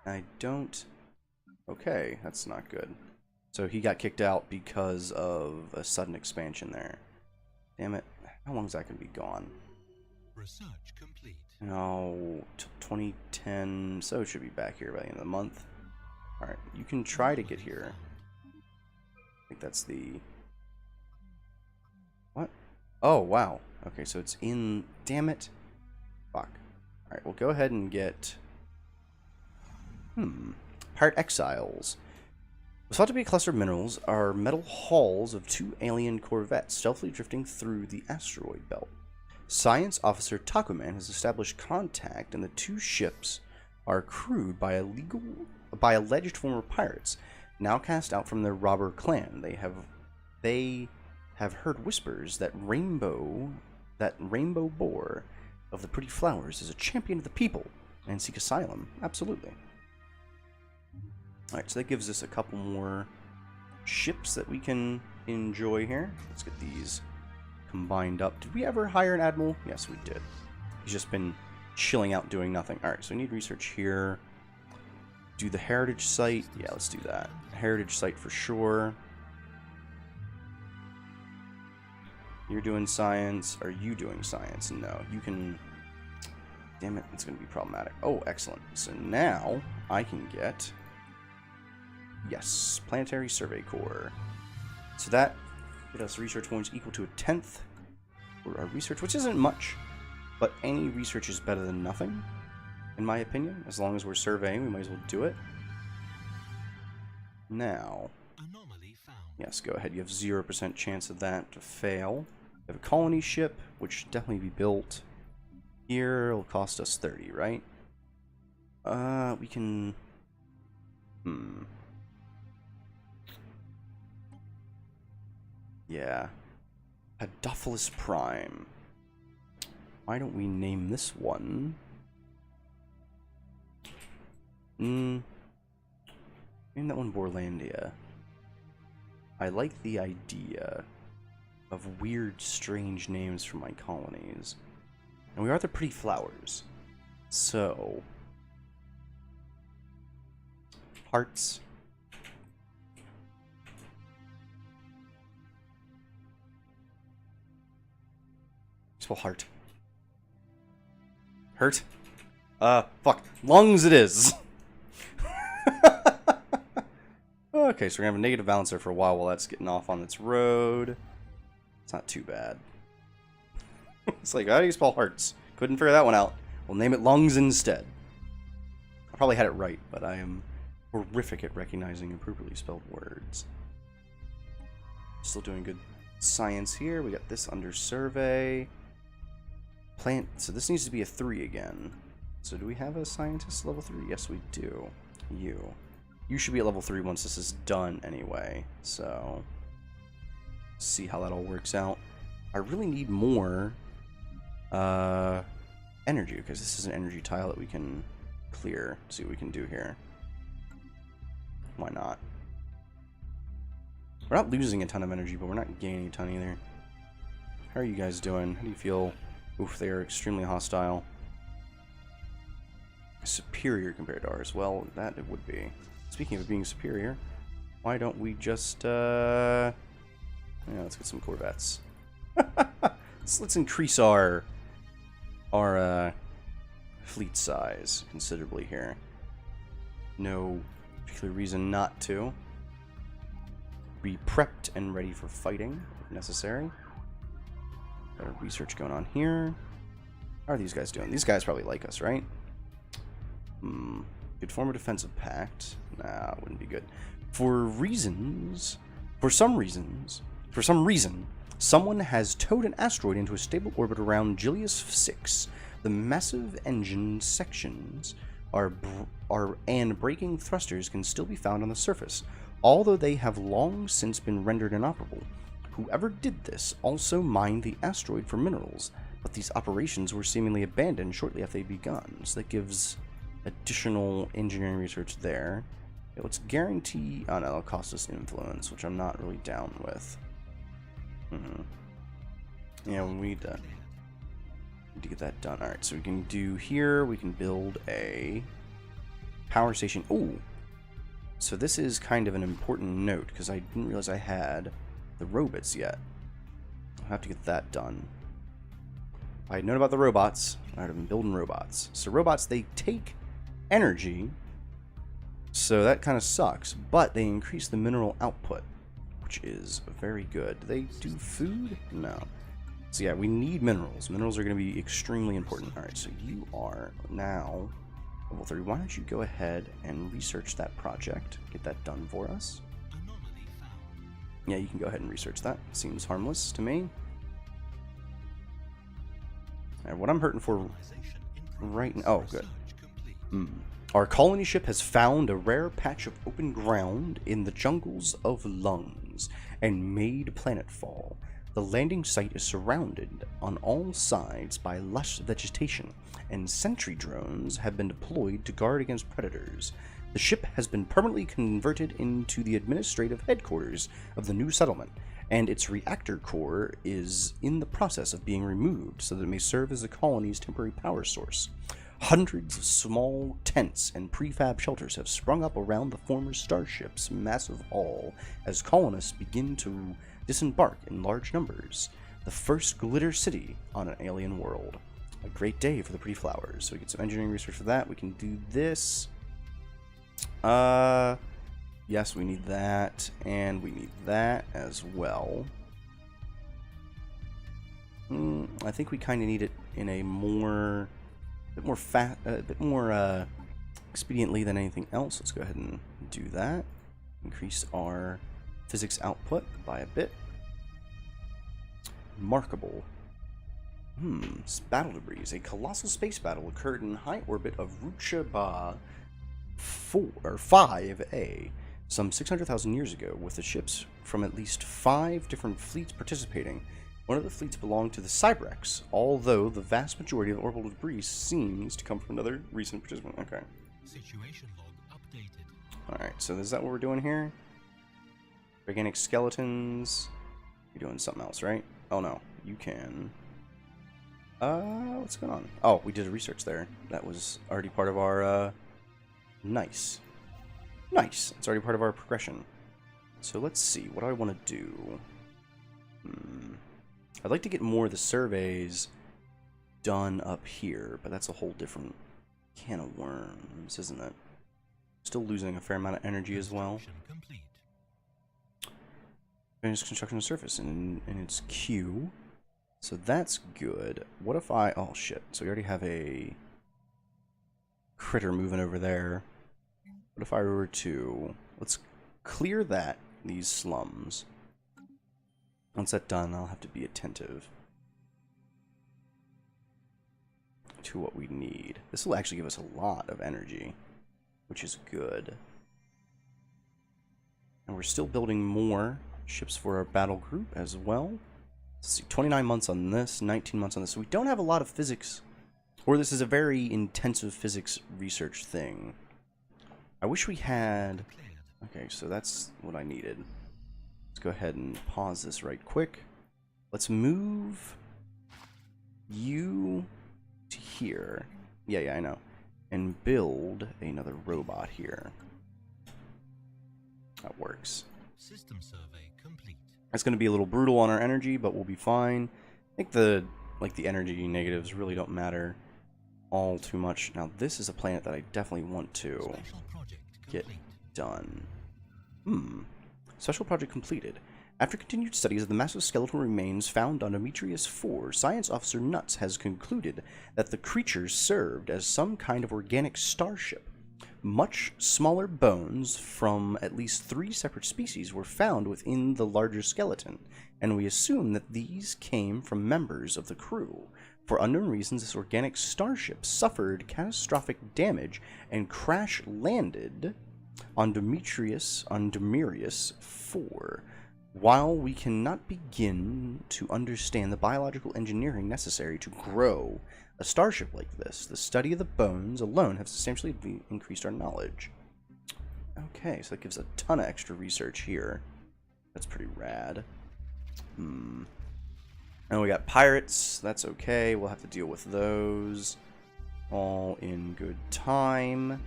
I don't... Okay, that's not good. So he got kicked out because of a sudden expansion there. Damn it. How long is that going to be gone? Research complete. No, 2010, so it should be back here by the end of the month. Alright, you can try to get here. I think that's the... What? Oh, wow. Okay, so it's in... Damn it. Fuck. Alright, we'll go ahead and get... Pirate Exiles. What's thought to be a cluster of minerals are metal hulls of 2 alien corvettes stealthily drifting through the asteroid belt. Science Officer Takuman has established contact, and the 2 ships are crewed by alleged former pirates, now cast out from their robber clan. They have heard whispers that Rainbow Boar of the Pretty Flowers is a champion of the people and seek asylum. Absolutely. Alright, so that gives us a couple more ships that we can enjoy here. Let's get these combined up. Did we ever hire an admiral? Yes, we did. He's just been chilling out doing nothing. Alright, so we need research here. Do the heritage site. Yeah, let's do that. Heritage site for sure. You're doing science. Are you doing science? No, you can... Damn it, it's going to be problematic. Oh, excellent. So now I can get... Yes, Planetary Survey Corps. So that get us research points equal to 1/10 for our research, which isn't much, but any research is better than nothing, in my opinion. As long as we're surveying, we might as well do it. Now, Anomaly found. yes, go ahead. You have 0% chance of that to fail. We have a colony ship, which should definitely be built. Here, it'll cost us 30, right? We can... Yeah. Pedophilus Prime. Why don't we name this one? Name that one Borlandia. I like the idea of weird, strange names for my colonies. And we are the Pretty Flowers. So... Hearts... Heart. Hurt? Fuck. Lungs it is. Okay, so we're gonna have a negative balancer for a while that's getting off on its road. It's not too bad. It's like, how do you spell hearts? Couldn't figure that one out. We'll name it lungs instead. I probably had it right, but I am horrific at recognizing appropriately spelled words. Still doing good science here. We got this under survey. Plant, so this needs to be a 3 again. So do we have a scientist level 3? Yes, we do. You should be at level 3 once this is done anyway. So, see how that all works out. I really need more energy, because this is an energy tile that we can clear. See what we can do here. Why not? We're not losing a ton of energy, but we're not gaining a ton either. How are you guys doing? How do you feel? Oof, they are extremely hostile. Superior compared to ours. Well, that it would be. Speaking of being superior, why don't we just, yeah, let's get some corvettes. let's increase our fleet size considerably here. No particular reason not to. Be prepped and ready for fighting if necessary. Got a research going on here. How are these guys doing? These guys probably like us, right? Could form a defensive pact. Nah, wouldn't be good. For some reason, someone has towed an asteroid into a stable orbit around Julius 6. The massive engine sections and braking thrusters can still be found on the surface, although they have long since been rendered inoperable. Whoever did this also mined the asteroid for minerals, but these operations were seemingly abandoned shortly after they'd begun, so that gives additional engineering research there. Okay, let's guarantee... Oh no, that'll cost us influence, which I'm not really down with. Yeah, we need to get that done. Alright, so we can do here, we can build a Power station. Ooh. So this is kind of an important note, because I didn't realize I had the robots yet. I'll have to get that done. If I had known about the robots, I would have been building robots. So robots, they take energy, so that kind of sucks, but they increase the mineral output, which is very good. Do they do food? No. So yeah, we need minerals. Minerals are going to be extremely important. Alright, so you are now level 3. Why don't you go ahead and research that project? Get that done for us. Anomaly found. Yeah, you can go ahead and research that. Seems harmless to me. Alright, what I'm hurting for Organization improved. right now... Oh, good. Research complete. Our colony ship has found a rare patch of open ground in the jungles of Lungs and made planetfall. The landing site is surrounded on all sides by lush vegetation, and sentry drones have been deployed to guard against predators. The ship has been permanently converted into the administrative headquarters of the new settlement, and its reactor core is in the process of being removed so that it may serve as the colony's temporary power source. Hundreds of small tents and prefab shelters have sprung up around the former starship's massive hull as colonists begin to disembark in large numbers. The first glitter city on an alien world. A great day for the pretty flowers. So we get some engineering research for that. We can do this. Yes, we need that, and we need that as well. I think we kind of need it in a bit more expediently than anything else. Let's go ahead and do that. Increase our physics output by a bit. Remarkable. Battle debris. A colossal space battle occurred in high orbit of Ruchaba 5A some 600,000 years ago, with the ships from at least 5 different fleets participating. One of the fleets belonged to the Cybrex, although the vast majority of orbital debris seems to come from another recent participant. Okay. Situation log updated. Alright, so is that what we're doing here? Organic skeletons. You're doing something else, right? Oh no, you can. What's going on? Oh, we did a research there. That was already part of our, Nice. Nice. It's already part of our progression. So let's see. What do I want to do? I'd like to get more of the surveys done up here, but that's a whole different can of worms, isn't it? Still losing a fair amount of energy as well. Construction complete. Finished construction of surface in its queue. So that's good. What if I... Oh, shit. So we already have a critter moving over there. What if I were to... Let's clear these slums. Once that's done, I'll have to be attentive to what we need. This will actually give us a lot of energy, which is good. And we're still building more ships for our battle group as well. Let's see, 29 months on this, 19 months on this. So we don't have a lot of physics, or this is a very intensive physics research thing. I wish we had... Okay, so that's what I needed. Let's go ahead and pause this right quick. Let's move you to here. Yeah, I know. And build another robot here. That works. System survey complete. It's going to be a little brutal on our energy, but we'll be fine. I think the energy negatives really don't matter all too much. Now, this is a planet that I definitely want to Special project get complete. done. Special project completed. After continued studies of the massive skeletal remains found on Demetrius 4, Science Officer Nuts has concluded that the creatures served as some kind of organic starship. Much smaller bones from at least 3 separate species were found within the larger skeleton, and we assume that these came from members of the crew. For unknown reasons, this organic starship suffered catastrophic damage and crash landed on Demetrius 4. While we cannot begin to understand the biological engineering necessary to grow a starship like this, the study of the bones alone have substantially increased our knowledge. Okay, so that gives a ton of extra research here. That's pretty rad. And we got pirates. That's okay. We'll have to deal with those all in good time.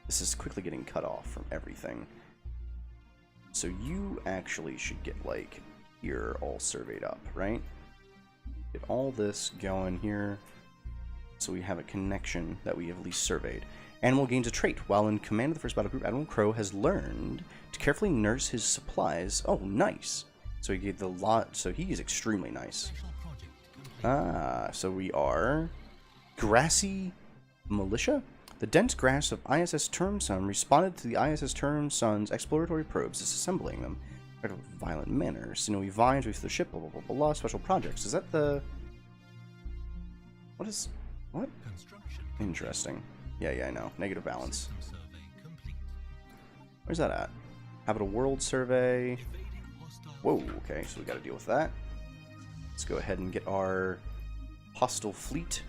This is quickly getting cut off from everything. So you actually should get, like, here all surveyed up, right? Get all this going here, so we have a connection that we have at least surveyed. Animal gains a trait. While in command of the first battle group, Admiral Crow has learned to carefully nurse his supplies. Oh, nice. So he gave the lot, so he is extremely nice. Special project complete. Ah, so we are Grassy Militia? The dense grass of ISS Term Sun responded to the ISS Term Sun's exploratory probes, disassembling them in a violent manner. Sinewy vines with the ship, blah, blah, blah, blah, blah. Special projects. Is that the... What is... What? Construction. Interesting. Yeah, I know. Negative balance. System survey complete. Where's that at? Habitable World Survey. Evading hostile. Whoa, okay, so we gotta deal with that. Let's go ahead and get our hostile fleet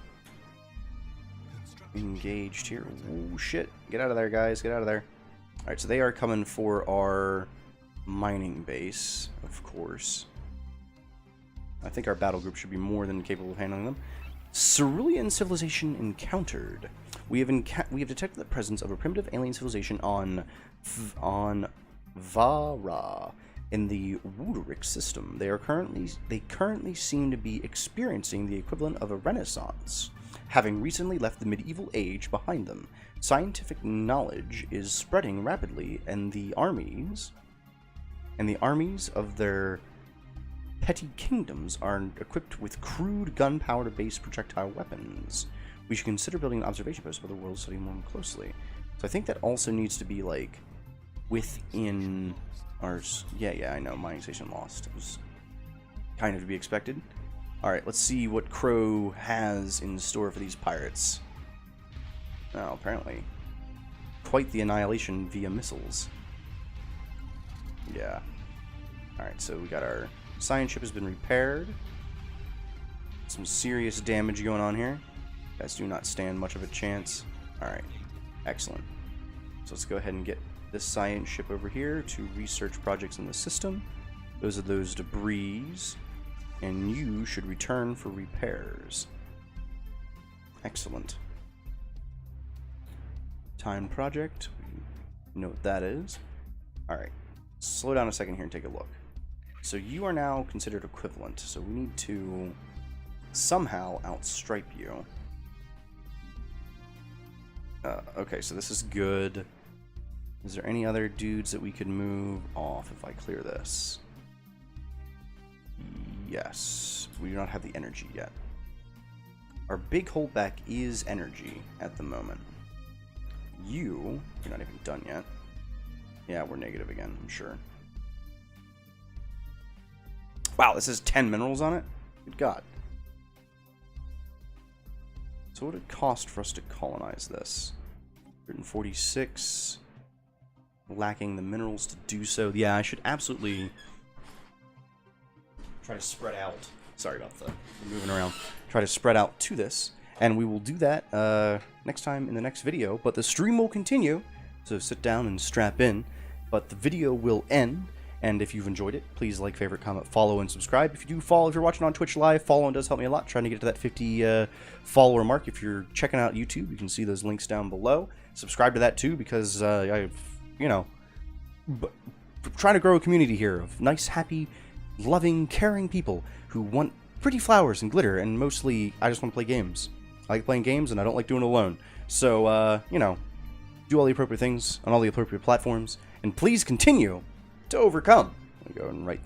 Construction. engaged here. Oh shit. Get out of there, guys. Get out of there. Alright, so they are coming for our mining base, of course. I think our battle group should be more than capable of handling them. Cerulean civilization encountered. We have detected the presence of a primitive alien civilization on Vara in the Wooderick system. They currently seem to be experiencing the equivalent of a renaissance, having recently left the medieval age behind them. Scientific knowledge is spreading rapidly, and the armies of their petty kingdoms are equipped with crude gunpowder-based projectile weapons. We should consider building an observation post for the world study more closely. So I think that also needs to be, like, within our... Yeah, I know. Mining station lost. It was kind of to be expected. Alright, let's see what Crow has in store for these pirates. Oh, apparently. Quite the annihilation via missiles. Yeah. Alright, so we got our science ship has been repaired. Some serious damage going on here. Guys do not stand much of a chance. Alright, excellent. So let's go ahead and get this science ship over here to research projects in the system. Those are those debris. And you should return for repairs. Excellent. Time project. We know what that is. Alright, slow down a second here and take a look. So you are now considered equivalent, so we need to somehow outstripe you. Okay, so this is good. Is there any other dudes that we could move off if I clear this? Yes. We do not have the energy yet. Our big holdback is energy at the moment. You're not even done yet. Yeah, we're negative again, I'm sure. Wow, this has 10 minerals on it? Good God. So what would it cost for us to colonize this? 146. Lacking the minerals to do so. Yeah, I should absolutely try to spread out. Sorry about the moving around. Try to spread out to this. And we will do that next time in the next video. But the stream will continue. So sit down and strap in. But the video will end. And if you've enjoyed it, please like, favorite, comment, follow, and subscribe. If you do follow, if you're watching on Twitch Live, following does help me a lot. Trying to get to that 50 follower mark. If you're checking out YouTube, you can see those links down below. Subscribe to that too, because I've, trying to grow a community here of nice, happy, loving, caring people who want pretty flowers and glitter, and mostly I just want to play games. I like playing games, and I don't like doing it alone. So, do all the appropriate things on all the appropriate platforms, and please continue to overcome. I'll go and write this.